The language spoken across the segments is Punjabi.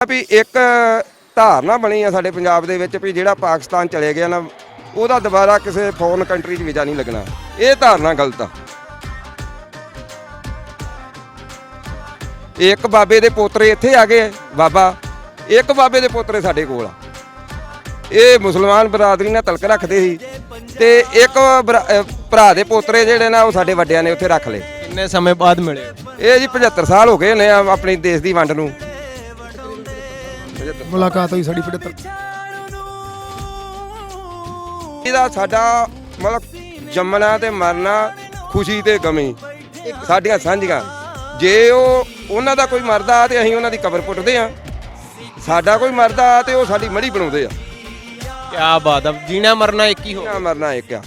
ਵੀ ਇੱਕ ਧਾਰਨਾ ਬਣੀ ਆ ਸਾਡੇ ਪੰਜਾਬ ਦੇ ਵਿੱਚ ਵੀ ਜਿਹੜਾ ਪਾਕਿਸਤਾਨ ਚਲੇ ਗਿਆ ਨਾ ਉਹਦਾ ਦੁਬਾਰਾ ਕਿਸੇ ਫੋਰਨ ਕੰਟਰੀ 'ਚ ਵੀਜ਼ਾ ਨਹੀਂ ਲੱਗਣਾ। ਇਹ ਧਾਰਨਾ ਗਲਤ ਆ। ਇੱਕ ਬਾਬੇ ਦੇ ਪੋਤਰੇ ਇੱਥੇ ਆ ਗਏ, ਬਾਬਾ ਇੱਕ ਬਾਬੇ ਦੇ ਪੋਤਰੇ ਸਾਡੇ ਕੋਲ ਆ। ਇਹ ਮੁਸਲਮਾਨ ਬਰਾਦਰੀ ਨਾਲ ਤਲਕ ਰੱਖਦੇ ਸੀ ਤੇ ਇੱਕ ਭਰਾ ਦੇ ਪੋਤਰੇ ਜਿਹੜੇ ਨਾ ਉਹ ਸਾਡੇ ਵੱਡਿਆਂ ਨੇ ਉੱਥੇ ਰੱਖ ਲਏ। ਕਿੰਨੇ ਸਮੇਂ ਬਾਅਦ ਮਿਲੇ? ਇਹ ਜੀ 75 ਸਾਲ ਹੋ ਗਏ ਨੇ ਆਪਣੇ ਦੇਸ਼ ਦੀ ਵੰਡ ਨੂੰ। ਮੁਲਾਕਾਤ ਹੋਈ ਸਾਡੀ 75। ਇਹਦਾ ਸਾਡਾ ਮਤਲਬ ਜੰਮਣਾ ਤੇ ਮਰਨਾ, ਖੁਸ਼ੀ ਤੇ ਗਮੀ ਸਾਡੀਆਂ ਸਾਂਝੀਆਂ। ਜੇ ਉਹਨਾਂ ਦਾ ਕੋਈ ਮਰਦਾ ਤੇ ਅਸੀਂ ਉਹਨਾਂ ਦੀ ਕਬਰ ਪੁੱਟਦੇ ਆ, ਸਾਡਾ ਕੋਈ ਮਰਦਾ ਤੇ ਉਹ ਸਾਡੀ ਮੜੀ ਬਣਾਉਂਦੇ ਆ। ਕਿਆ ਬਾਤ ਆ, ਜੀਣਾ ਮਰਨਾ ਇੱਕ ਹੀ ਹੋ। ਜੀਣਾ ਮਰਨਾ ਇੱਕ ਆ।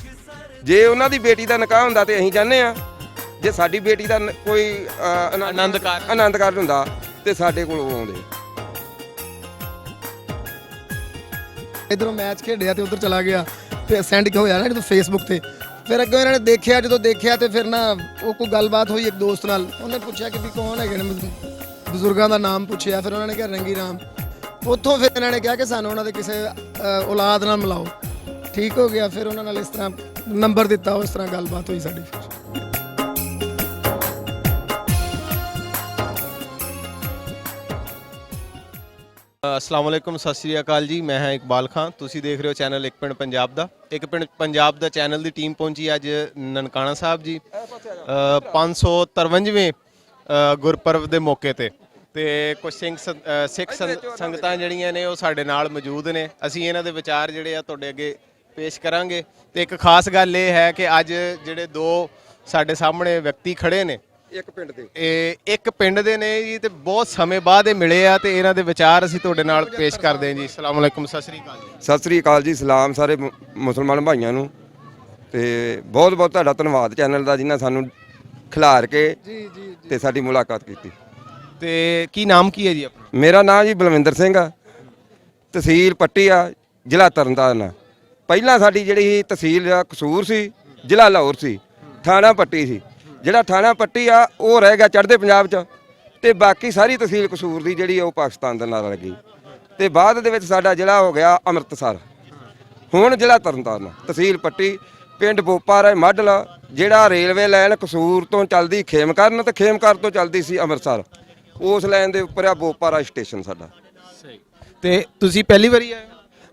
ਜੇ ਉਹਨਾਂ ਦੀ ਬੇਟੀ ਦਾ ਨਿਕਾਹ ਹੁੰਦਾ ਤੇ ਅਸੀਂ ਜਾਂਦੇ ਆ, ਜੇ ਸਾਡੀ ਬੇਟੀ ਦਾ ਕੋਈ ਆਨੰਦ ਕਾਰਜ ਹੁੰਦਾ ਤੇ ਸਾਡੇ ਕੋਲ ਉਹ ਆਉਂਦੇ। ਇਧਰੋਂ ਮੈਚ ਖੇਡਿਆ ਤੇ ਉਧਰ ਚਲਾ ਗਿਆ ਤੇ ਸੈਂਡ ਹੋਇਆ ਨਾ ਜਦੋਂ ਫੇਸਬੁੱਕ ਤੇ। ਫਿਰ ਅੱਗੇ ਇਹਨਾਂ ਨੇ ਦੇਖਿਆ, ਜਦੋਂ ਦੇਖਿਆ ਤੇ ਫਿਰ ਨਾ ਉਹ ਕੋਈ ਗੱਲਬਾਤ ਹੋਈ ਇੱਕ ਦੋਸਤ ਨਾਲ। ਉਹਨੇ ਪੁੱਛਿਆ ਕਿ ਵੀ ਕੌਣ ਹੈਗੇ ਨੇ, ਬਜ਼ੁਰਗਾਂ ਦਾ ਨਾਮ ਪੁੱਛਿਆ। ਫਿਰ ਉਹਨਾਂ ਨੇ ਕਿਹਾ ਰੰਗੀ ਰਾਮ। ਉੱਥੋਂ ਫਿਰ ਇਹਨਾਂ ਨੇ ਕਿਹਾ ਕਿ ਸਾਨੂੰ ਉਹਨਾਂ ਦੇ ਕਿਸੇ ਔਲਾਦ ਨਾਲ ਮਿਲਾਓ। ਠੀਕ ਹੋ ਗਿਆ। ਫਿਰ ਉਹਨਾਂ ਨਾਲ ਇਸ ਤਰ੍ਹਾਂ ਨੰਬਰ ਦਿੱਤਾ, ਉਸ ਤਰ੍ਹਾਂ ਗੱਲਬਾਤ ਹੋਈ ਸਾਡੀ। अस्सलाम वालेकुम, सत श्री अकाल जी। मैं हाँ इकबाल खां, तुसी देख रहे हो चैनल एक पिंड पंजाब दा। एक पिंड पंजाब दा चैनल दी टीम पहुंची अज ननकाना साहब जी 553वें गुरपर्व दे मौके ते कुछ सिख संगतां जड़ियां ने वो साडे नाल मौजूद ने। असीं इन्हां दे विचार जिहड़े आ तुहाडे अगे पेश करांगे। ते एक खास गल ये है कि अज जिहड़े दो साडे सामने व्यक्ति खड़े ने ਇੱਕ ਪਿੰਡ ਦੇ ਇੱਕ ਪਿੰਡ ਦੇ ਨੇ ਜੀ, ਤੇ ਬਹੁਤ ਸਮੇਂ ਬਾਅਦ ਇਹ ਮਿਲੇ ਆ ਤੇ ਇਹਨਾਂ ਦੇ ਵਿਚਾਰ ਅਸੀਂ ਤੁਹਾਡੇ ਨਾਲ ਪੇਸ਼ ਕਰਦੇ ਹਾਂ ਜੀ। ਅਸਲਾਮ ਵਾਲੇਕੁਮ, ਸਤਿ ਸ੍ਰੀ ਅਕਾਲ ਜੀ। ਸਤਿ ਸ੍ਰੀ ਅਕਾਲ ਜੀ, ਸਲਾਮ ਸਾਰੇ ਮੁਸਲਮਾਨ ਭਾਈਆਂ ਨੂੰ। ਤੇ ਬਹੁਤ ਬਹੁਤ ਤੁਹਾਡਾ ਧੰਨਵਾਦ ਚੈਨਲ ਦਾ, ਜਿਨ੍ਹਾਂ ਸਾਨੂੰ ਖਿਲਾਰ ਕੇ ਤੇ ਸਾਡੀ ਮੁਲਾਕਾਤ ਕੀਤੀ। ਤੇ ਕੀ ਨਾਮ ਕੀ ਹੈ ਜੀ ਆਪਣਾ? ਮੇਰਾ ਨਾਮ ਜੀ ਬਲਵਿੰਦਰ ਸਿੰਘ ਆ, ਤਹਿਸੀਲ ਪੱਟੀ ਆ, ਜ਼ਿਲ੍ਹਾ ਤਰਨਤਾਰਨ। ਪਹਿਲਾਂ ਸਾਡੀ ਜਿਹੜੀ ਤਹਿਸੀਲ ਕਸੂਰ ਸੀ, ਜ਼ਿਲ੍ਹਾ ਲਾਹੌਰ ਸੀ, ਥਾਣਾ ਪੱਟੀ ਸੀ। ਜਿਹੜਾ ਥਾਣਾ ਪੱਟੀ ਆ ਉਹ ਰਹਿ ਗਿਆ ਚੜ੍ਹਦੇ ਪੰਜਾਬ 'ਚ, ਤੇ ਬਾਕੀ ਸਾਰੀ ਤਹਿਸੀਲ ਕਸੂਰ ਦੀ ਜਿਹੜੀ ਉਹ ਪਾਕਿਸਤਾਨ ਦੇ ਨਾਲ ਲੱਗੀ। ਤੇ ਬਾਅਦ ਦੇ ਵਿੱਚ ਸਾਡਾ ਜ਼ਿਲ੍ਹਾ ਹੋ ਗਿਆ ਅੰਮ੍ਰਿਤਸਰ, ਹੁਣ ਜ਼ਿਲ੍ਹਾ ਤਰਨਤਾਰਨ। ਤਹਿਸੀਲ ਪੱਟੀ, ਪਿੰਡ ਬੋਪਾਰਾ ਮਾਡਲ, ਜਿਹੜਾ ਰੇਲਵੇ ਲਾਈਨ ਕਸੂਰ ਤੋਂ ਚੱਲਦੀ ਖੇਮਕਰਨ ਤੇ ਖੇਮਕਰਨ ਤੋਂ ਚੱਲਦੀ ਸੀ ਅੰਮ੍ਰਿਤਸਰ, ਉਸ ਲਾਈਨ ਦੇ ਉੱਪਰ ਆ ਬੋਪਾਰਾ ਸਟੇਸ਼ਨ ਸਾਡਾ। ਸਹੀ। ਤੇ ਤੁਸੀਂ ਪਹਿਲੀ ਵਾਰੀ ਆਏ?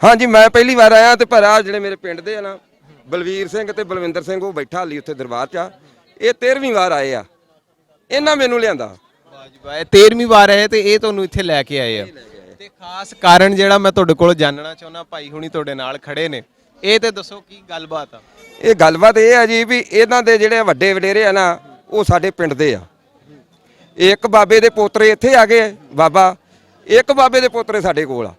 ਹਾਂਜੀ, ਮੈਂ ਪਹਿਲੀ ਵਾਰ ਆਇਆ। ਤੇ ਪਰ ਆ ਜਿਹੜੇ ਮੇਰੇ ਪਿੰਡ ਦੇ ਆ ਨਾ, ਬਲਵੀਰ ਸਿੰਘ ਤੇ ਬਲਵਿੰਦਰ ਸਿੰਘ, ਉਹ ਬੈਠਾ ਹਾਲੀ ਉੱਥੇ ਦਰਬਾਰ 'ਚ ਆ। ਇਹ 13ਵੀਂ ਵਾਰ ਆਏ ਆ, ਇਹਨਾਂ ਮੈਨੂੰ ਲਿਆਂਦਾ। ਵਾਹ ਜੀ ਵਾਹ, 13ਵੀਂ ਵਾਰ ਆਏ ਤੇ ਇਹ ਤੁਹਾਨੂੰ ਇੱਥੇ ਲੈ ਕੇ ਆਏ ਆ। ਤੇ ਖਾਸ ਕਾਰਨ ਜਿਹੜਾ ਮੈਂ ਤੁਹਾਡੇ ਕੋਲ ਜਾਣਨਾ ਚਾਹੁੰਦਾ, ਭਾਈ ਹੁਣੀ ਤੁਹਾਡੇ ਨਾਲ ਖੜੇ ਨੇ, ਇਹ ਤੇ ਦੱਸੋ ਕੀ ਗੱਲਬਾਤ ਆ? ਇਹ ਗੱਲਬਾਤ ਇਹ ਆ ਜੀ ਵੀ ਇਹਨਾਂ ਦੇ ਜਿਹੜੇ ਵੱਡੇ ਵਡੇਰੇ ਆ ਨਾ ਉਹ ਸਾਡੇ ਪਿੰਡ ਦੇ ਆ। ਇੱਕ ਬਾਬੇ ਦੇ ਪੋਤਰੇ ਇੱਥੇ ਆ ਗਏ, ਬਾਬਾ ਇੱਕ ਬਾਬੇ ਦੇ ਪੋਤਰੇ ਸਾਡੇ ਕੋਲ ਆ।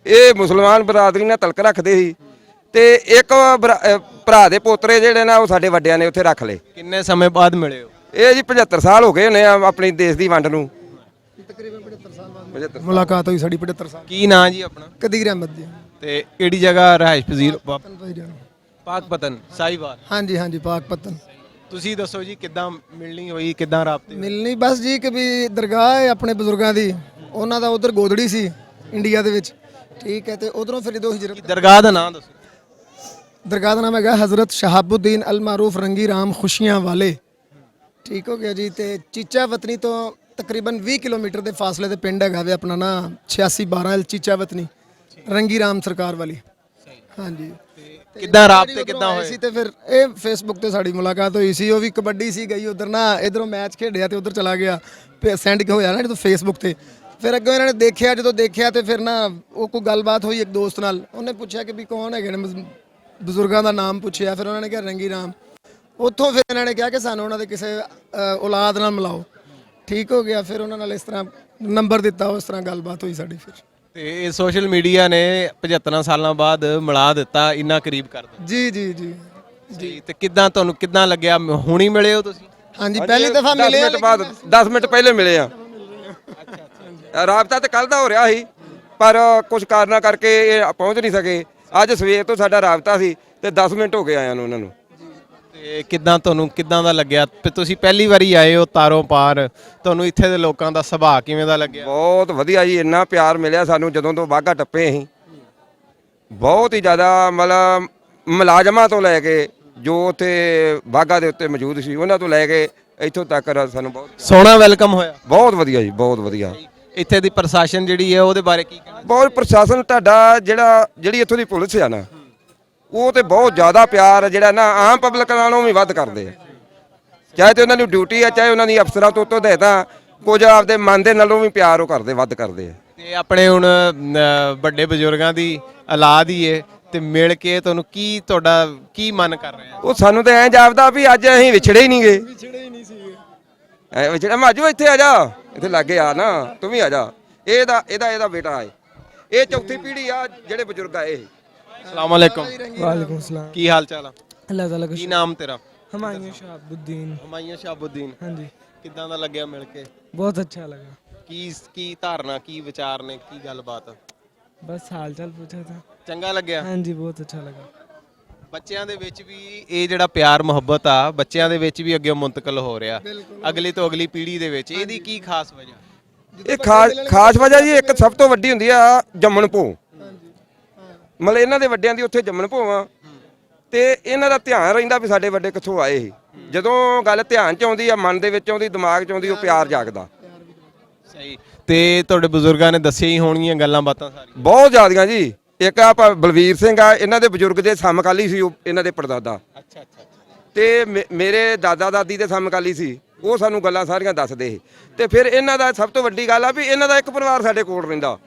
ਇਹ ਮੁਸਲਮਾਨ ਬਰਾਦਰੀ ਨਾਲ ਤਲਕ ਰੱਖਦੇ ਸੀ ਤੇ ਇੱਕ ਭਰਾ ਦੇ ਪੋਤਰੇ ਜਿਹੜੇ ਨਾ ਉਹ ਸਾਡੇ ਵੱਡਿਆਂ ਨੇ ਉੱਥੇ ਰੱਖ ਲਏ। ਕਿੰਨੇ ਸਮੇਂ ਬਾਅਦ ਮਿਲੇ ਹੋ? ਇਹ ਜੀ 75 ਸਾਲ ਹੋ ਗਏ ਨੇ ਆਪਣੀ ਦੇਸ਼ ਦੀ ਵੰਡ ਨੂੰ। ਤਕਰੀਬਨ 75 ਸਾਲ ਬਾਅਦ ਮੁਲਾਕਾਤ ਹੋਈ ਸਾਡੀ 75 ਸਾਲ। ਕੀ ਨਾਂ ਜੀ ਆਪਣਾ? ਕਦੀਰ ਅਹਿਮਦ ਜੀ। ਤੇ ਕਿਹੜੀ ਜਗ੍ਹਾ ਰਿਹਾਇਸ਼ ਪਜ਼ੀਰ? ਪਾਕਪਤਨ, ਸਾਹੀਵਾਲ। ਹਾਂਜੀ ਹਾਂਜੀ, ਪਾਕਪਤਨ। ਤੁਸੀਂ ਦੱਸੋ ਜੀ, ਕਿੱਦਾਂ ਮਿਲਣੀ ਹੋਈ, ਕਿੱਦਾਂ ਰਾਬਤੇ? ਮਿਲਣੀ ਬਸ ਜੀ ਕਿ ਵੀ ਦਰਗਾਹ ਹੈ ਆਪਣੇ ਬਜ਼ੁਰਗਾਂ ਦੀ, ਉਹਨਾਂ ਦਾ ਉਧਰ ਗੋਦੜੀ ਸੀ ਇੰਡੀਆ ਦੇ ਵਿੱਚ। ਠੀਕ ਹੈ। ਤੇ ਉਧਰੋਂ ਫਿਰ ਜਦੋਂ ਹਿਜਰਤ। ਦਰਗਾਹ ਦਾ ਨਾਮ ਦੱਸੋ। ਦਰਗਾਹ ਦਾ ਨਾਮ ਹੈਗਾ ਹਜ਼ਰਤ ਸ਼ਹਾਬੁਦੀਨ ਅਲ ਮਾਰੂਫ ਰੰਗੀ ਰਾਮ ਖੁਸ਼ੀਆਂ ਵਾਲੇ। ਠੀਕ ਹੋ ਗਿਆ ਜੀ। ਤੇ ਚੀਚਾ ਵਤਨੀ ਤੋਂ ਤਕਰੀਬਨ 20 ਕਿਲੋਮੀਟਰ ਦੇ ਫਾਸਲੇ ਤੇ ਪਿੰਡ ਹੈਗਾ ਵੇ ਆਪਣਾ ਨਾ 8612 ਚੀਚਾ ਵਤਨੀ ਰੰਗੀ ਰਾਮ ਸਰਕਾਰ ਵਾਲੀ। ਹਾਂਜੀ। ਕਿੱਦਾਂ ਰਾਬਤੇ ਕਿੱਦਾਂ ਹੋਏ ਸੀ? ਤੇ ਫਿਰ ਇਹ ਫੇਸਬੁੱਕ ਤੇ ਸਾਡੀ ਮੁਲਾਕਾਤ ਹੋਈ ਸੀ। ਉਹ ਵੀ ਕਬੱਡੀ ਸੀ ਗਈ ਉਧਰ ਨਾ, ਇਧਰੋਂ ਮੈਚ ਖੇਡਿਆ ਤੇ ਉਧਰ ਚਲਾ ਗਿਆ ਸੈਂਡ ਹੋਇਆ ਨਾ ਜਦੋਂ ਫੇਸਬੁੱਕ ਤੇ। ਫਿਰ ਅੱਗੇ ਇਹਨਾਂ ਨੇ ਦੇਖਿਆ, ਜਦੋਂ ਦੇਖਿਆ ਤੇ ਫਿਰ ਨਾ ਉਹ ਕੋਈ ਗੱਲਬਾਤ ਹੋਈ ਇੱਕ ਦੋਸਤ ਨਾਲ। ਉਹਨੇ ਪੁੱਛਿਆ ਕਿ ਵੀ ਕੌਣ ਹੈਗੇ ਨੇ, ਬਜ਼ੁਰਗਾਂ ਦਾ ਨਾਮ ਪੁੱਛਿਆ। ਫਿਰ ਉਹਨਾਂ ਨੇ ਕਿਹਾ ਰੰਗੀ ਰਾਮ। ਉੱਥੋਂ ਫਿਰ ਇਹਨਾਂ ਨੇ ਕਿਹਾ ਕਿ ਸਾਨੂੰ ਉਹਨਾਂ ਦੇ ਕਿਸੇ ਔਲਾਦ ਨਾਲ ਮਿਲਾਓ। ਠੀਕ ਹੋ ਗਿਆ। ਫਿਰ ਉਹਨਾਂ ਨਾਲ ਇਸ ਤਰ੍ਹਾਂ ਨੰਬਰ ਦਿੱਤਾ, ਉਸ ਤਰ੍ਹਾਂ ਗੱਲਬਾਤ ਹੋਈ ਸਾਡੀ। ਫਿਰ ਤੇ ਸੋਸ਼ਲ ਮੀਡੀਆ ਨੇ 75 ਸਾਲਾਂ ਬਾਅਦ ਮਿਲਾ ਦਿੱਤਾ, ਇੰਨਾ ਕਰੀਬ ਕਰ ਦਿੱਤਾ। ਜੀ ਜੀ ਜੀ ਜੀ। ਤੇ ਕਿੱਦਾਂ ਤੁਹਾਨੂੰ ਕਿੱਦਾਂ ਲੱਗਿਆ? ਹੁਣੀ ਮਿਲੇ ਹੋ ਤੁਸੀਂ? ਹਾਂਜੀ, ਪਹਿਲੀ ਦਫਾ ਮਿਲੇ। 10 ਮਿੰਟ ਬਾਅਦ, 10 ਮਿੰਟ ਪਹਿਲੇ ਮਿਲੇ ਆ। ਰਾਬਤਾ ਤੇ ਕੱਲ ਦਾ ਹੋ ਰਿਹਾ ਸੀ, ਪਰ ਕੁਝ ਕਾਰਨਾਂ ਕਰਕੇ ਇਹ ਪਹੁੰਚ ਨਹੀਂ ਸਕੇ। ਅੱਜ ਸਵੇਰ ਤੋਂ ਸਾਡਾ ਰਾਬਤਾ ਸੀ ਤੇ 10 ਮਿੰਟ ਹੋ ਗਏ ਆਇਆਂ ਨੂੰ ਉਹਨਾਂ ਨੂੰ। ਤੇ ਤੇ ਕਿੱਦਾਂ ਦਾ ਲੱਗਿਆ ਤੁਸੀਂ ਪਹਿਲੀ ਵਾਰੀ ਆਏ ਹੋ ਤਾਰੋਂ ਪਾਰ, ਤੁਹਾਨੂੰ ਇੱਥੇ ਦੇ ਲੋਕਾਂ ਦਾ ਸੁਭਾਅ ਕਿਵੇਂ ਦਾ ਲੱਗਿਆ? ਬਹੁਤ ਵਧੀਆ ਜੀ, ਇੰਨਾ ਪਿਆਰ ਮਿਲਿਆ ਸਾਨੂੰ ਜਦੋਂ ਤੋਂ ਵਾਹਗਾ ਟੱਪੇ ਅਸੀਂ। ਬਹੁਤ ਹੀ ਜ਼ਿਆਦਾ ਮਤਲਬ ਮੁਲਾਜ਼ਮਾਂ ਤੋਂ ਲੈ ਕੇ ਜੋ ਉੱਥੇ ਵਾਹਗਾ ਦੇ ਉੱਤੇ ਮੌਜੂਦ ਸੀ ਉਹਨਾਂ ਤੋਂ ਲੈ ਕੇ ਇੱਥੋਂ ਤੱਕ ਸਾਨੂੰ ਬਹੁਤ ਸੋਹਣਾ ਵੈਲਕਮ ਹੋਇਆ। ਬਹੁਤ ਵਧੀਆ ਜੀ, ਬਹੁਤ ਵਧੀਆ। ਇੱਥੇ ਦੀ ਪ੍ਰਸ਼ਾਸਨ ਜਿਹੜੀ ਹੈ ਉਹਦੇ ਬਾਰੇ ਕੀ ਕਹਿਣਾ? ਬਹੁਤ ਪ੍ਰਸ਼ਾਸਨ ਤੁਹਾਡਾ ਜਿਹੜੀ ਇੱਥੋਂ ਦੀ ਪੁਲਿਸ ਆ ਨਾ, ਉਹ ਤੇ ਬਹੁਤ ਜ਼ਿਆਦਾ ਪਿਆਰ ਜਿਹੜਾ ਨਾ ਆਮ ਪਬਲਿਕ ਨਾਲੋਂ ਵੀ ਵੱਧ ਕਰਦੇ ਆ। ਚਾਹੇ ਤੇ ਉਹਨਾਂ ਦੀ ਡਿਊਟੀ ਆ, ਚਾਹੇ ਉਹਨਾਂ ਦੀ ਅਫਸਰਾਂ ਤੋਂ ਦੇ ਤਾਂ ਕੁਝ ਆਪਦੇ ਮਨ ਦੇ ਨਾਲੋਂ ਵੀ ਪਿਆਰ ਉਹ ਕਰਦੇ, ਵੱਧ ਕਰਦੇ ਆ। ਤੇ ਆਪਣੇ ਹੁਣ ਵੱਡੇ ਬਜ਼ੁਰਗਾਂ ਦੀ ਔਲਾਦ ਹੀ ਏ ਤੇ ਮਿਲ ਕੇ ਤੁਹਾਨੂੰ ਤੁਹਾਡਾ ਕੀ ਮਨ ਕਰ ਰਿਹਾ? ਉਹ ਸਾਨੂੰ ਤਾਂ ਐਂ ਜਾਪਦਾ ਵੀ ਅੱਜ ਅਸੀਂ ਵਿਛੜੇ ਹੀ ਨਹੀਂ ਗਏ। ਐ ਵਿਛੜਾ ਮਾਜੂ ਇੱਥੇ ਆ ਜਾ, ਇੱਥੇ ਲਾਗੇ ਆ ਨਾ, ਤੂੰ ਵੀ ਆ ਜਾ। ਇਹਦਾ ਬੇਟਾ ਹੈ, ਇਹ ਚੌਥੀ ਪੀੜ੍ਹੀ ਆ ਜਿਹੜੇ ਬਜ਼ੁਰਗ ਆਏ। अस्सलाम वालेकुम। वालेकुम सलाम। की हाल चाल आ? अल्लाह ताला का की नाम तेरा? हमायूं शाहबुद्दीन। ਹਮਾਇੂੰ ਸ਼ਾਹਬੁੱਦੀਨ। हाँ जी, ਕਿੱਦਾਂ ਦਾ ਲੱਗਿਆ ਮਿਲ ਕੇ? बहुत अच्छा लगा। ਕੀ ਧਾਰਨਾ, ਕੀ ਵਿਚਾਰ ਨੇ, ਕੀ ਗੱਲਬਾਤ? बस हाल चाल पूछा था। ਚੰਗਾ ਲੱਗਿਆ? हाँ जी, बहुत अच्छा लगा। ਬੱਚਿਆਂ ਦੇ ਵਿੱਚ ਵੀ ਇਹ ਜਿਹੜਾ ਪਿਆਰ ਮੁਹੱਬਤ ਆ ਬੱਚਿਆਂ ਦੇ ਵਿੱਚ ਵੀ ਅੱਗੇ ਮੁੰਤਕਲ ਹੋ ਰਿਹਾ, ਅਗਲੀ ਤੋਂ ਅਗਲੀ ਪੀੜ੍ਹੀ ਦੇ ਵਿੱਚ। ਇਹਦੀ ਕੀ ਖਾਸ ਵਜ੍ਹਾ? ਇਹ ਖਾਸ ਵਜ੍ਹਾ ਜੀ ਇੱਕ ਸਭ ਤੋਂ ਵੱਡੀ ਹੁੰਦੀ ਆ ਜੰਮਣ ਭੋ। ਮਤਲਬ ਇਹਨਾਂ ਦੇ ਵੱਡਿਆਂ ਦੀ ਉੱਥੇ ਜੰਮਣ ਭੋਵਾਂ ਤੇ ਇਹਨਾਂ ਦਾ ਧਿਆਨ ਰਹਿੰਦਾ ਵੀ ਸਾਡੇ ਵੱਡੇ ਕਿੱਥੋਂ ਆਏ ਸੀ। ਜਦੋਂ ਗੱਲ ਧਿਆਨ ਚ ਆਉਂਦੀ ਆ, ਮਨ ਦੇ ਵਿੱਚ ਆਉਂਦੀ, ਦਿਮਾਗ ਚ ਆਉਂਦੀ, ਉਹ ਪਿਆਰ ਜਾਗਦਾ। ਸਹੀ। ਤੇ ਤੁਹਾਡੇ ਬਜ਼ੁਰਗਾਂ ਨੇ ਦੱਸਿਆ ਹੀ ਹੋਣਗੀਆਂ ਗੱਲਾਂ ਬਾਤਾਂ ਸਾਰੀਆਂ? ਬਹੁਤ ਜ਼ਿਆਦੀਆਂ ਜੀ। ਇੱਕ ਆ ਬਲਵੀਰ ਸਿੰਘ ਆ, ਇਹਨਾਂ ਦੇ ਬਜ਼ੁਰਗ ਦੇ ਸਮਕਾਲੀ ਸੀ, ਉਹ ਇਹਨਾਂ ਦੇ ਪੜਦਾਦਾ। ਅੱਛਾ। ਤੇ ਮੇਰੇ ਦਾਦਾ ਦਾਦੀ ਦੇ ਸਮਕਾਲੀ ਸੀ, ਉਹ ਸਾਨੂੰ ਗੱਲਾਂ ਸਾਰੀਆਂ ਦੱਸਦੇ ਸੀ। ਤੇ ਫਿਰ ਇਹਨਾਂ ਦਾ ਸਭ ਤੋਂ ਵੱਡੀ ਗੱਲ ਆ ਵੀ ਇਹਨਾਂ ਦਾ ਇੱਕ ਪਰਿਵਾਰ ਸਾਡੇ ਕੋਲ ਰਹਿੰਦਾ।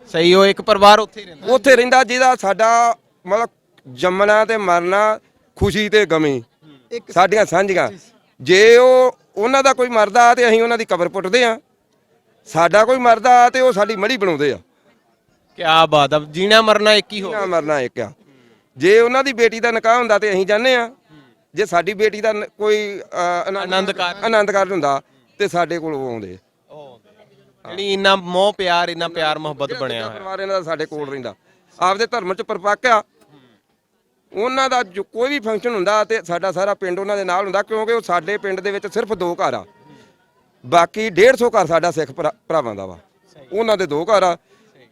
ਸਹੀ। ਉਹ ਇੱਕ ਪਰਿਵਾਰ ਉੱਥੇ ਹੀ ਉੱਥੇ ਰਹਿੰਦਾ ਜਿਹਦਾ ਸਾਡਾ ਮਤਲਬ ਜੰਮਣਾ ਤੇ ਮਰਨਾ, ਖੁਸ਼ੀ ਤੇ ਗਮੀ ਸਾਡੀਆਂ ਸਾਂਝੀਆਂ। ਜੇ ਉਹਨਾਂ ਦਾ ਕੋਈ ਮਰਦਾ ਤੇ ਅਸੀਂ ਉਹਨਾਂ ਦੀ ਕਬਰ ਪੁੱਟਦੇ ਆ, ਸਾਡਾ ਕੋਈ ਮਰਦਾ ਤੇ ਉਹ ਸਾਡੀ ਮੜੀ ਬਣਾਉਂਦੇ ਆ। ਕਿਆ ਬਾਤ ਆ, ਜੀਣਾ ਮਰਨਾ ਇੱਕ ਹੀ ਹੋ ਜੀਣਾ ਮਰਨਾ ਇੱਕ ਆ। ਜੇ ਉਹਨਾਂ ਦੀ ਬੇਟੀ ਦਾ ਨਿਕਾਹ ਹੁੰਦਾ ਤੇ ਅਸੀਂ ਜਾਂਦੇ ਆ, ਜੇ ਸਾਡੀ ਬੇਟੀ ਦਾ ਕੋਈ ਆਨੰਦ ਕਾਰਜ ਹੁੰਦਾ ਤੇ ਸਾਡੇ ਕੋਲ ਉਹ ਆਉਂਦੇ। ਜਿਹੜੀ ਇੰਨਾ ਮੋਹ ਪਿਆਰ, ਇੰਨਾ ਪਿਆਰ ਮੁਹੱਬਤ ਬਣਿਆ ਹੋਇਆ ਪਰਿਵਾਰ ਇਹਨਾਂ ਦਾ ਸਾਡੇ ਕੋਲ ਰਹਿੰਦਾ, ਆਪਦੇ ਧਰਮ ਚ ਪਰਪੱਕ ਆ। ਉਹਨਾਂ ਦਾ ਜੋ ਕੋਈ ਵੀ ਫੰਕਸ਼ਨ ਹੁੰਦਾ ਤੇ ਸਾਡਾ ਸਾਰਾ ਪਿੰਡ ਉਹਨਾਂ ਦੇ ਨਾਲ ਹੁੰਦਾ, ਕਿਉਂਕਿ ਉਹ ਸਾਡੇ ਪਿੰਡ ਦੇ ਵਿੱਚ ਸਿਰਫ 2 ਘਰ ਆ, ਬਾਕੀ 150 ਘਰ ਸਾਡਾ ਸਿੱਖ ਭਰਾਵਾਂ ਦਾ ਵਾ। ਉਹਨਾਂ ਦੇ 2 ਘਰ ਆ,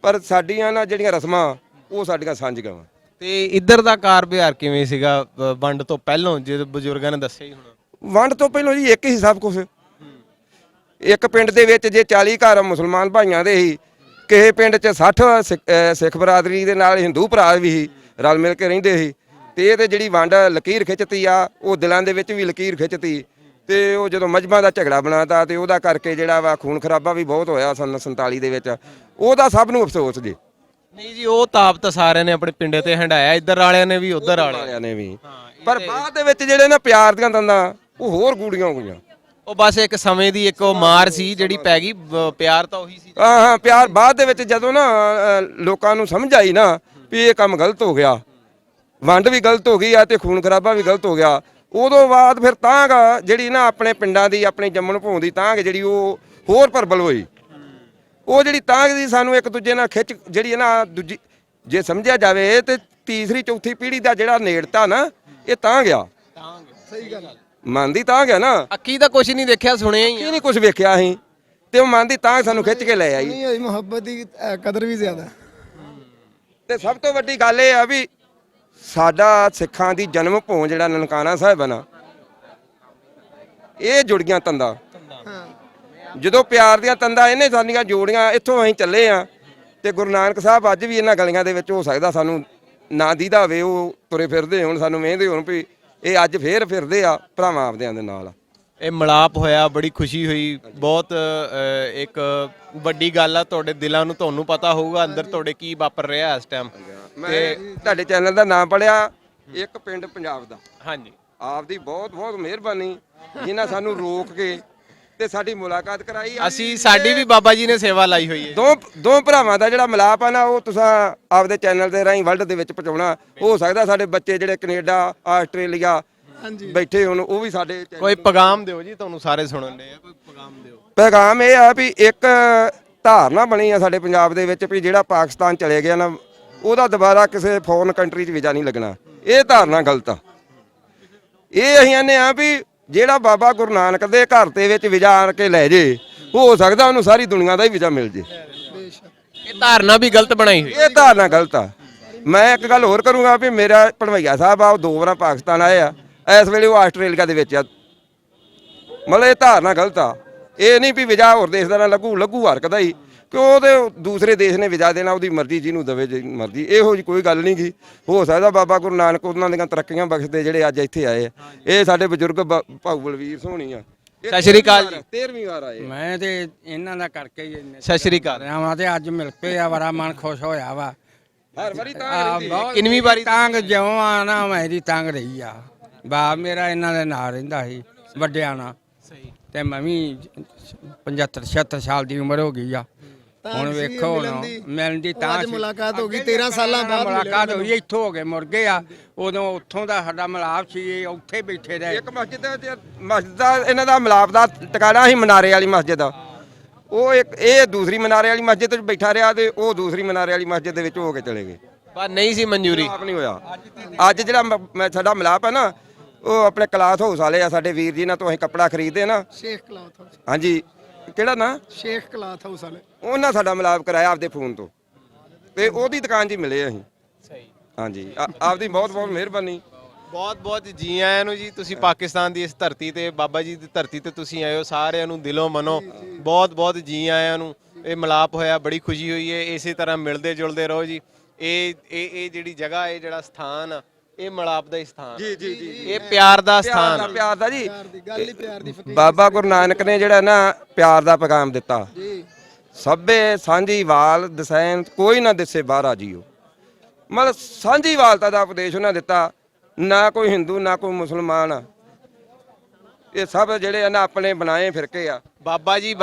ਪਰ ਸਾਡੀਆਂ ਨਾ ਜਿਹੜੀਆਂ ਰਸਮਾਂ ਉਹ ਸਾਡੀਆਂ ਸਾਂਝੀਆਂ ਵਾ। ਤੇ ਇੱਧਰ ਦਾ ਕਾਰ ਵਿਹਾਰ ਕਿਵੇਂ ਸੀਗਾ ਵੰਡ ਤੋਂ ਪਹਿਲਾਂ, ਜਦੋਂ ਬਜ਼ੁਰਗਾਂ ਨੇ ਦੱਸਿਆ ਹੀ ਹੋਣਾ? ਵੰਡ ਤੋਂ ਪਹਿਲਾਂ ਜੀ ਇੱਕ ਹੀ ਸਭ ਕੁਝ। ਇੱਕ ਪਿੰਡ ਦੇ ਵਿੱਚ ਜੇ 40 ਘਰ ਮੁਸਲਮਾਨ ਭਾਈਆਂ ਦੇ ਸੀ, ਕਿਸੇ ਪਿੰਡ 'ਚ 60 ਸਿੱਖ ਬਰਾਦਰੀ ਦੇ ਨਾਲ ਹਿੰਦੂ ਭਰਾ ਵੀ ਸੀ, ਰਲ ਮਿਲ ਕੇ ਰਹਿੰਦੇ ਸੀ। ਤੇ ਇਹ ਤੇ ਜਿਹੜੀ ਵੰਡ ਲਕੀਰ ਖਿੱਚਤੀ ਆ, ਉਹ ਦਿਲਾਂ ਦੇ ਵਿੱਚ ਵੀ ਲਕੀਰ ਖਿੱਚਤੀ। ਤੇ ਉਹ ਜਦੋਂ ਮਜ਼ਹਬਾਂ ਦਾ ਝਗੜਾ ਬਣਾਤਾ ਤੇ ਉਹਦਾ ਕਰਕੇ ਜਿਹੜਾ ਵਾ ਖੂਨ ਖਰਾਬਾ ਵੀ ਬਹੁਤ ਹੋਇਆ ਸਨ 47 ਦੇ ਵਿੱਚ। ਉਹਦਾ ਸਭ ਨੂੰ ਅਫਸੋਸ ਜੀ। ਨਹੀਂ ਜੀ, ਉਹ ਤਾਪ ਤਾਂ ਸਾਰਿਆਂ ਨੇ ਆਪਣੇ ਪਿੰਡੇ ਤੇ ਹੰਡਾਇਆ, ਇੱਧਰ ਵਾਲਿਆਂ ਨੇ ਵੀ ਉੱਧਰ ਵਾਲਿਆਂ ਨੇ ਵੀ। ਪਰ ਬਾਅਦ ਦੇ ਵਿੱਚ ਜਿਹੜੇ ਨਾ ਪਿਆਰ ਦੀਆਂ ਦੰਦਾਂ ਉਹ ਹੋਰ ਗੂੜੀਆਂ ਹੋ ਗਈਆਂ। ਉਹ ਬਸ ਇੱਕ ਸਮੇਂ ਦੀ ਇੱਕ ਉਹ ਮਾਰ ਸੀ ਜਿਹੜੀ ਪੈ ਗਈ, ਪਿਆਰ ਤਾਂ ਉਹੀ ਸੀ। ਹਾਂ, ਪਿਆਰ ਬਾਅਦ ਦੇ ਵਿੱਚ ਜਦੋਂ ਨਾ ਲੋਕਾਂ ਨੂੰ ਸਮਝ ਆਈ ਨਾ ਵੀ ਇਹ ਕੰਮ ਗਲਤ ਹੋ ਗਿਆ, ਵੰਡ ਵੀ ਗਲਤ ਹੋ ਗਈ ਆ ਤੇ ਖੂਨ ਖਰਾਬਾ ਵੀ ਗਲਤ ਹੋ ਗਿਆ, ਉਦੋਂ ਬਾਅਦ ਫਿਰ ਤਾਂ ਜਿਹੜੀ ਨਾ ਆਪਣੇ ਪਿੰਡਾਂ ਦੀ, ਆਪਣੇ ਜੰਮਣ ਭੋਂ ਦੀ ਤਾਂ ਜਿਹੜੀ ਉਹ ਹੋਰ ਪ੍ਰਬਲ ਹੋਈ। ਉਹ ਜਿਹੜੀ ਤਾਂ ਦੀ ਸਾਨੂੰ ਇੱਕ ਦੂਜੇ ਨਾਲ ਖਿੱਚ ਜਿਹੜੀ ਹੈ ਨਾ ਦੂਜੀ, ਜੇ ਸਮਝਿਆ ਜਾਵੇ ਤੇ ਤੀਸਰੀ ਚੌਥੀ ਪੀੜ੍ਹੀ ਦਾ ਜਿਹੜਾ ਨੇੜਤਾ ਨਾ, ਇਹ ਤਾਂ ਗਿਆ। ਸਹੀ ਗੱਲ। ਮਨ ਦੀ ਤਾਂ ਗਿਆ ਨਾ, ਅੱਖੀ ਤਾਂ ਕੁਝ ਨਹੀਂ ਦੇਖਿਆ, ਸੁਣਿਆ ਹੀ ਕੀ ਨਹੀਂ ਕੁਝ ਵੇਖਿਆ ਅਸੀਂ, ਤੇ ਉਹ ਮਨ ਦੀ ਤਾਂ ਸਾਨੂੰ ਖਿੱਚ ਕੇ ਲੈ ਆਈ। ਨਹੀਂ ਹੋਈ ਮੁਹੱਬਤ ਦੀ ਕਦਰ ਵੀ ਜ਼ਿਆਦਾ। ਤੇ ਸਭ ਤੋਂ ਵੱਡੀ ਗੱਲ ਇਹ ਆ ਵੀ ਸਾਡਾ ਸਿੱਖਾਂ ਦੀ ਜਨਮ ਭੂਮੀ ਜਿਹੜਾ ਨਨਕਾਣਾ ਸਾਹਿਬ ਹੈ ਨਾ, ਇਹ ਜੁੜੀਆਂ ਤੰਦਾਂ। ਜਦੋਂ ਪਿਆਰ ਦੀਆਂ ਤੰਦਾਂ ਇਹਨੇ ਸਾਡੀਆਂ ਜੋੜੀਆਂ, ਇੱਥੋਂ ਅਸੀਂ ਚੱਲੇ ਆ। ਤੇ ਗੁਰੂ ਨਾਨਕ ਸਾਹਿਬ ਅੱਜ ਵੀ ਇਹਨਾਂ ਗਲੀਆਂ ਦੇ ਵਿੱਚ ਹੋ ਸਕਦਾ ਸਾਨੂੰ ਨਾ ਦੀਦਾ ਹੋਵੇ, ਉਹ ਤੁਰੇ ਫਿਰਦੇ ਹੋਣ, ਸਾਨੂੰ ਵੇਖਦੇ ਹੋਣ ਵੀ ਇਹ ਅੱਜ ਫੇਰ ਫਿਰਦੇ ਆ ਭਰਾਵਾਂ ਆਪਦਿਆਂ ਦੇ ਨਾਲ। ਇਹ ਮਿਲਾਪ ਹੋਇਆ, ਬੜੀ ਖੁਸ਼ੀ ਹੋਈ, ਬਹੁਤ ਇੱਕ ਵੱਡੀ ਗੱਲ ਆ। ਤੁਹਾਡੇ ਦਿਲਾਂ ਨੂੰ ਤੁਹਾਨੂੰ ਪਤਾ ਹੋਊਗਾ ਅੰਦਰ ਤੁਹਾਡੇ ਕੀ ਵਾਪਰ ਰਿਹਾ ਇਸ ਟਾਈਮ। ਮੈਂ ਤੁਹਾਡੇ ਚੈਨਲ ਦਾ ਨਾਮ ਪੜਿਆ, ਇੱਕ ਪਿੰਡ ਪੰਜਾਬ ਦਾ। ਹਾਂਜੀ, ਆਪਦੀ ਬਹੁਤ ਬਹੁਤ ਮਿਹਰਬਾਨੀ ਜਿਨ੍ਹਾਂ ਸਾਨੂੰ ਰੋਕ ਕੇ ਤੇ ਸਾਡੀ ਮੁਲਾਕਾਤ ਕਰਾਈ। ਸਾਡੀ ਵੀ ਬਾਬਾ ਜੀ ਨੇ ਸੇਵਾ ਲਾਈ ਹੋਈ ਹੈ। ਦੋ ਭਰਾਵਾਂ ਦਾ ਜਿਹੜਾ ਮਿਲਾਪ ਆ ਨਾ, ਉਹ ਤੁਸੀਂ ਆਪਦੇ ਚੈਨਲ ਦੇ ਰਾਹੀਂ ਵਰਲਡ ਦੇ ਵਿੱਚ ਪਹੁੰਚਾਉਣਾ। ਹੋ ਸਕਦਾ ਸਾਡੇ ਬੱਚੇ ਜਿਹੜੇ ਕੈਨੇਡਾ, ਆਸਟ੍ਰੇਲੀਆ ਬੈਠੇ ਹੋਣ, ਉਹ ਵੀ ਸਾਡੇ ਕੋਈ ਪੈਗਾਮ ਦਿਓ ਜੀ, ਤੁਹਾਨੂੰ ਸਾਰੇ ਸੁਣਨ ਦੇ ਆ, ਕੋਈ ਪੈਗਾਮ ਦਿਓ। ਪੈਗਾਮ ਇਹ ਆ ਵੀ ਇੱਕ ਧਾਰਨਾ ਬਣੀ ਆ ਸਾਡੇ ਪੰਜਾਬ ਦੇ ਵਿੱਚ ਵੀ ਜਿਹੜਾ ਪਾਕਿਸਤਾਨ ਚਲੇ ਗਿਆ ਨਾ, ਉਹਦਾ ਦੁਬਾਰਾ ਕਿਸੇ ਫੋਰਨ ਕੰਟਰੀ 'ਚ ਵੀਜ਼ਾ ਨਹੀਂ ਲੱਗਣਾ। ਇਹ ਧਾਰਨਾ ਗਲਤ ਆ। ਇਹ ਅਸੀਂ ਆਨੇ ਆ ਵੀ ਜਿਹੜਾ ਬਾਬਾ ਗੁਰੂ ਨਾਨਕ ਦੇ ਘਰ ਦੇ ਵਿੱਚ ਵੀਜ਼ਾ ਆਣ ਕੇ ਲੈ ਜੇ, ਹੋ ਸਕਦਾ ਉਹਨੂੰ ਸਾਰੀ ਦੁਨੀਆ ਦਾ ਹੀ ਵੀਜ਼ਾ ਮਿਲ ਜੇ। ਇਹ ਧਾਰਨਾ ਵੀ ਗਲਤ ਬਣਾਈ ਹੋਈ। ਇਹ ਧਾਰਨਾ ਗਲਤ ਆ। ਮੈਂ ਇੱਕ ਗੱਲ ਹੋਰ ਕਰੂੰਗਾ ਵੀ ਮੇਰਾ ਭਣਵਈਆ ਸਾਹਿਬ ਆ, ਉਹ 2 ਵਾਰ ਪਾਕਿਸਤਾਨ ਆਏ ਆ, ਇਸ ਵੇਲੇ ਉਹ ਆਸਟ੍ਰੇਲੀਆ ਦੇ ਵਿੱਚ ਆ। ਮਤਲਬ ਇਹ ਧਾਰਨਾ ਗਲਤ ਆ। ਇਹ ਨਹੀਂ ਵੀ ਵੀਜ਼ਾ ਹੋਰ ਦੇਸ਼ ਦਾ ਨਾ ਲੱਗੂ ਹਰਕਦਾ ਹੀ ਕਿ ਉਹਦੇ ਦੂਸਰੇ ਦੇਸ਼ ਨੇ ਵੀਜ਼ਾ ਦੇਣਾ, ਉਹਦੀ ਮਰਜ਼ੀ, ਜਿਹਨੂੰ ਦੇਵੇ ਜੀ ਮਰਜ਼ੀ। ਇਹੋ ਜੀ ਕੋਈ ਗੱਲ ਨਹੀਂ ਗੀ। ਹੋ ਸਕਦਾ ਬਾਬਾ ਗੁਰੂ ਨਾਨਕ ਉਹਨਾਂ ਦੀਆਂ ਤਰੱਕੀਆਂ ਬਖਸ਼ਦੇ ਜਿਹੜੇ ਅੱਜ ਇੱਥੇ ਆਏ ਆ। ਇਹ ਸਾਡੇ ਬਜ਼ੁਰਗ ਭਾਊ ਬਲਵੀਰ ਸੋਹਣੀ ਆ। ਸਤਿ ਸ਼੍ਰੀ ਅਕਾਲ ਜੀ। 13ਵੀਂ ਵਾਰ ਆਏ। ਮੈਂ ਤੇ ਇਹਨਾਂ ਦਾ ਕਰਕੇ ਹੀ ਸਤਿ ਸ਼੍ਰੀ ਅਕਾਲ। ਆਵਾਂ ਤੇ ਅੱਜ ਮਿਲ ਪਏ ਆ, ਬੜਾ ਮਨ ਖੁਸ਼ ਹੋਇਆ ਵਾ। ਹਰ ਵਾਰੀ ਤਾਂ ਕਿੰਨਵੀਂ ਵਾਰੀ ਤੰਗ ਜਿਉਂ ਆ ਨਾ, ਮੇਰੀ ਤੰਗ ਰਹੀ ਆ। ਬਾਪ ਮੇਰਾ ਇਹਨਾਂ ਦੇ ਨਾਲ ਰਹਿੰਦਾ ਸੀ ਵੱਡਿਆਂ ਨਾਲ। ਸਹੀ। ਤੇ ਮੈਂ ਵੀ 75-76 ਸਾਲ ਦੀ ਉਮਰ ਹੋ ਗਈ ਆ। ਹੁਣ ਵੇਖੋ ਹੁਣ ਮਿਲਣ ਦੀ ਤਾਂ ਅੱਜ ਮੁਲਾਕਾਤ ਹੋ ਗਈ 13 ਸਾਲਾਂ ਬਾਅਦ ਮੁਲਾਕਾਤ ਹੋਈ। ਇੱਥੋਂ ਹੋ ਗਏ ਮੁਰਗੇ ਆ, ਉਦੋਂ ਉੱਥੋਂ ਦਾ ਸਾਡਾ ਮਿਲਾਪ ਸੀ, ਇਹ ਉੱਥੇ ਬੈਠੇ ਰਹੇ। ਇੱਕ ਮਸਜਿਦ ਦਾ ਇਹਨਾਂ ਦਾ ਮਿਲਾਪ ਦਾ ਟਿਕਾਣਾ ਸੀ ਮਨਾਰੇ ਵਾਲੀ ਮਸਜਿਦ ਦਾ। ਉਹ ਇਹ ਦੂਸਰੀ ਮਨਾਰੇ ਵਾਲੀ ਮਸਜਿਦ ਵਿੱਚ ਬੈਠਾ ਰਿਹਾ ਤੇ ਉਹ ਦੂਸਰੀ ਮਨਾਰੇ ਵਾਲੀ ਮਸਜਿਦ ਦੇ ਵਿੱਚ ਹੋ ਕੇ ਚਲੇ ਗਏ। ਪਰ ਨਹੀਂ ਸੀ ਮਨਜ਼ੂਰੀ। ਮਿਲਾਪ ਨਹੀਂ ਹੋਇਆ। ਅੱਜ ਜਿਹੜਾ ਸਾਡਾ ਮਿਲਾਪ ਹੈ ਨਾ, ਉਹ ਆਪਣੇ ਕਲਾਥ ਹਾਊਸ ਵਾਲੇ ਆ ਸਾਡੇ ਵੀਰ ਜੀ, ਨਾਲ ਤੋਂ ਅਸੀਂ ਕੱਪੜਾ ਖਰੀਦਦੇ ਨਾ। Sheikh cloth house. ਹਾਂਜੀ, ਕਿਹੜਾ ਨਾਂ? ਸ਼ੇਖ ਕਲਾਥ ਹਾਊਸ ਵਾਲੇ। ਉਹਨਾਂ ਸਾਡਾ ਮਿਲਾਪ ਕਰਾਇਆ ਆਪਦੇ ਫੋਨ ਤੋਂ, ਤੇ ਉਹਦੀ ਦੁਕਾਨ 'ਚ ਹੀ ਮਿਲੇ ਅਸੀਂ। ਸਹੀ। ਹਾਂਜੀ, ਆਪਦੀ ਬਹੁਤ ਬਹੁਤ ਮਿਹਰਬਾਨੀ। ਬਹੁਤ ਬਹੁਤ ਜੀ ਆਇਆਂ ਨੂੰ ਜੀ। ਤੁਸੀਂ ਪਾਕਿਸਤਾਨ ਦੀ ਇਸ ਧਰਤੀ ਤੇ, ਬਾਬਾ ਜੀ ਦੀ ਧਰਤੀ ਤੇ ਤੁਸੀਂ ਆਏ ਹੋ। ਸਾਰਿਆਂ ਨੂੰ ਦਿਲੋਂ ਮਨੋਂ ਬਹੁਤ ਬਹੁਤ ਜੀ ਆਇਆਂ ਨੂੰ। ਇਹ ਮਿਲਾਪ ਹੋਇਆ, ਬੜੀ ਖੁਸ਼ੀ ਹੋਈ ਹੈ। ਇਸੇ ਤਰ੍ਹਾਂ ਮਿਲਦੇ ਜੁਲਦੇ ਰਹੋ ਜੀ। ਇਹ ਜਿਹੜੀ ਜਗ੍ਹਾ, ਇਹ ਜਿਹੜਾ ਸਥਾਨ ਆ, ਇਹ ਮਿਲਾਪ ਦਾ ਹੀ ਸਥਾਨ। ਜੀ ਜੀ ਜੀ। ਇਹ ਪਿਆਰ ਦਾ ਸਥਾਨ। ਪਿਆਰ ਦਾ ਜੀ। ਗੱਲ ਹੀ ਪਿਆਰ ਦੀ ਫਕੀਰ ਬਾਬਾ ਗੁਰੂ ਨਾਨਕ ਨੇ ਜਿਹੜਾ ਨਾ ਪਿਆਰ ਦਾ ਪੈਗਾਮ ਦਿੱਤਾ, ਜੀ। ਸਭੇ ਸਾਂਝੀਵਾਲ ਦਸੈਨ ਕੋਈ ਨਾ ਦਿਸੇ ਬਾਹਰ ਜੀਓ। ਮਤਲਬ ਸਾਂਝੀਵਾਲਤਾ ਦਾ ਉਪਦੇਸ਼ ਉਹਨਾਂ ਦਿੱਤਾ। ਨਾ ਕੋਈ ਹਿੰਦੂ ਨਾ ਕੋਈ ਮੁਸਲਮਾਨ, ਇਹ ਸਭ ਜਿਹੜੇ ਆ ਨਾ ਆਪਣੇ ਬਣਾਏ ਫਿਰਕੇ ਆ। ਬਾਬਾ ਜੀ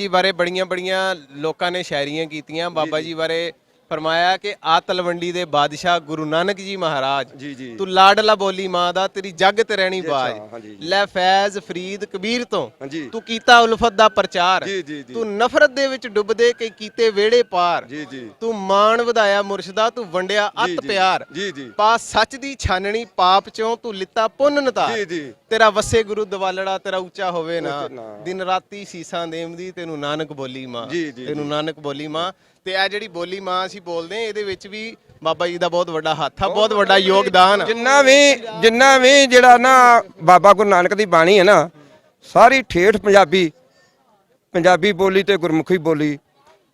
ਬਾਰੇ ਬੜੀਆਂ ਲੋਕਾਂ ਨੇ ਸ਼ਾਇਰੀਆਂ ਕੀਤੀਆਂ। ਬਾਬਾ ਜੀ ਬਾਰੇ ਫਰਮਾਇਆ ਕਿ ਆ ਤਲਵੰਡੀ ਦੇ ਬਾਦਸ਼ਾਹ ਗੁਰੂ ਨਾਨਕ ਜੀ ਮਹਾਰਾਜ, ਜੀ ਜੀ। ਤੂੰ ਲਾਡਲਾ ਬੋਲੀ ਮਾਂ ਦਾ, ਤੇਰੀ ਜੱਗ ਤੇ ਰਹਿਣੀ ਬਾਜ। ਹਾਂਜੀ। ਲੈ ਫੈਜ਼ ਫਰੀਦ ਕਬੀਰ ਤੋਂ ਹਾਂਜੀ। ਤੂੰ ਕੀਤਾ ਉਲਫਤ ਦਾ ਪ੍ਰਚਾਰ। ਜੀ ਜੀ ਜੀ। ਤੂੰ ਨਫ਼ਰਤ ਦੇ ਵਿੱਚ ਡੁੱਬਦੇ ਕਈ ਕੀਤੇ ਵੇੜੇ ਪਾਰ। ਜੀ ਜੀ। ਤੂੰ ਮਾਣ ਵਧਾਇਆ ਮੁਰਸ਼ਦਾ, ਤੂੰ ਵੰਡਿਆ ਜੀ, ਅੱਤ ਜੀ। ਪਿਆਰ। ਜੀ ਜੀ। ਪਾ ਸੱਚ ਦੀ ਛਾਨਣੀ ਪਾਪ ਚੋਂ, ਤੂੰ ਲਿੱਤਾ ਪੁੰਨ ਨਤਾਰ। ਜੀ ਜੀ। ਤੇਰਾ ਵਸੇ ਗੁਰੂ ਦਵਾਲੜਾ, ਤੇਰਾ ਉੱਚਾ ਹੋਵੇ ਨਾ। ਉੱਚਾ ਨਾ। ਦਿਨ ਰਾਤੀ ਸੀਸਾਂ ਦੇਵਦੀ, ਤੈਨੂੰ ਨਾਨਕ ਬੋਲੀ ਮਾਂ। ਜੀ, ਜੀ, ਤੈਨੂੰ ਨਾਨਕ ਬੋਲੀ ਮਾਂ। ਤੇ ਇਹ ਜਿਹੜੀ ਬੋਲੀ ਮਾਂ ਅਸੀਂ ਬੋਲਦੇ ਹਾਂ, ਇਹਦੇ ਵਿੱਚ ਵੀ ਬਾਬਾ ਜੀ ਦਾ ਬਹੁਤ ਵੱਡਾ ਹੱਥ ਆ, ਬਹੁਤ ਵੱਡਾ ਯੋਗਦਾਨ ਆ। ਜਿੰਨਾ ਵੀ ਜਿਹੜਾ ਨਾ ਬਾਬਾ ਗੁਰੂ ਨਾਨਕ ਦੀ ਬਾਣੀ ਹੈ ਨਾ, ਸਾਰੀ ਠੇਠ ਪੰਜਾਬੀ ਬੋਲੀ ਤੇ ਗੁਰਮੁਖੀ ਬੋਲੀ।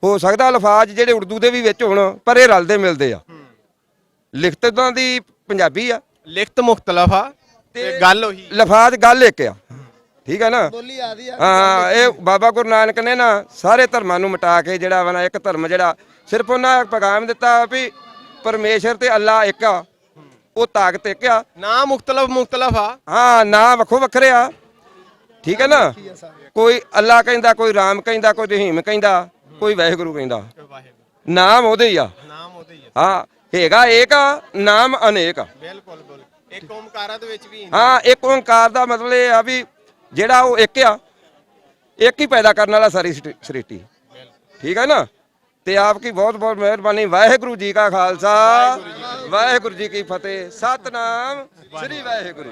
ਹੋ ਸਕਦਾ ਅਲਫਾਜ਼ ਜਿਹੜੇ ਉਰਦੂ ਦੇ ਵੀ ਵਿੱਚ ਹੋਣ, ਪਰ ਇਹ ਰਲਦੇ ਮਿਲਦੇ ਆ। ਲਿਖਤ ਤਾਂ ਦੀ ਪੰਜਾਬੀ ਆ, ਲਿਖਤ ਮੁਖਤਲਫ ਆ ਤੇ ਗੱਲ ਉਹੀ। ਲਫਾਜ਼ ਗੱਲ ਇੱਕ ਆ। ਠੀਕ ਹੈ ਨਾ? ਬੋਲੀ ਆਦੀ ਆ। ਹਾਂ, ਇਹ ਬਾਬਾ ਗੁਰੂ ਨਾਨਕ ਨੇ ਨਾ ਸਾਰੇ ਧਰਮਾਂ ਨੂੰ ਮਿਟਾ ਕੇ ਜਿਹੜਾ ਵਾ ਨਾ ਇੱਕ ਧਰਮ ਜਿਹੜਾ ਸਿਰਫ ਉਹਨਾਂ ਪੈਗਾਮ ਦਿੱਤਾ ਵੀ ਪਰਮੇਸ਼ਰ ਤੇ ਅੱਲਾ ਇੱਕ ਆ, ਉਹ ਤਾਕਤ ਇੱਕ ਆ। ਨਾ ਮੁਖਤਲਫ ਆ। ਹਾਂ, ਨਾ ਵੱਖੋ ਵੱਖਰੇ ਆ। ਠੀਕ ਹੈ ਨਾ? ਕੋਈ ਅੱਲਾ ਕਹਿੰਦਾ, ਕੋਈ ਰਾਮ ਕਹਿੰਦਾ, ਕੋਈ ਰਹੀਮ ਕਹਿੰਦਾ, ਕੋਈ ਵਾਹਿਗੁਰੂ ਕਹਿੰਦਾ। ਨਾਮ ਉਹਦੇ ਹੀ ਆ। ਨਾਮ ਉਹਦੇ ਹੀ ਆ। ਹਾਂ, ਹੈਗਾ ਏਕ ਆ, ਨਾਮ ਅਨੇਕ ਆ। ਬਿਲਕੁਲ। ਇੱਕ ਓਮਕਾਰਾਂ ਦੇ ਵਿੱਚ ਵੀ। ਹਾਂ, ਇੱਕ ਓੰਕਾਰ ਦਾ ਮਤਲਬ ਇਹ ਆ ਵੀ ਜਿਹੜਾ ਉਹ ਇੱਕ ਆ, ਇੱਕ ਹੀ ਪੈਦਾ ਕਰਨ ਵਾਲਾ ਸਾਰੀ ਸ੍ਰਿਸ਼ਟੀ। ਠੀਕ ਹੈ ਨਾ? ਤੇ ਆਪ ਕੀ ਬਹੁਤ ਬਹੁਤ ਮਿਹਰਬਾਨੀ। ਵਾਹਿਗੁਰੂ ਜੀ ਕਾ ਖਾਲਸਾ, ਵਾਹਿਗੁਰੂ ਜੀ ਕੀ ਫਤਿਹ। ਸਤਨਾਮ ਸ੍ਰੀ ਵਾਹਿਗੁਰੂ।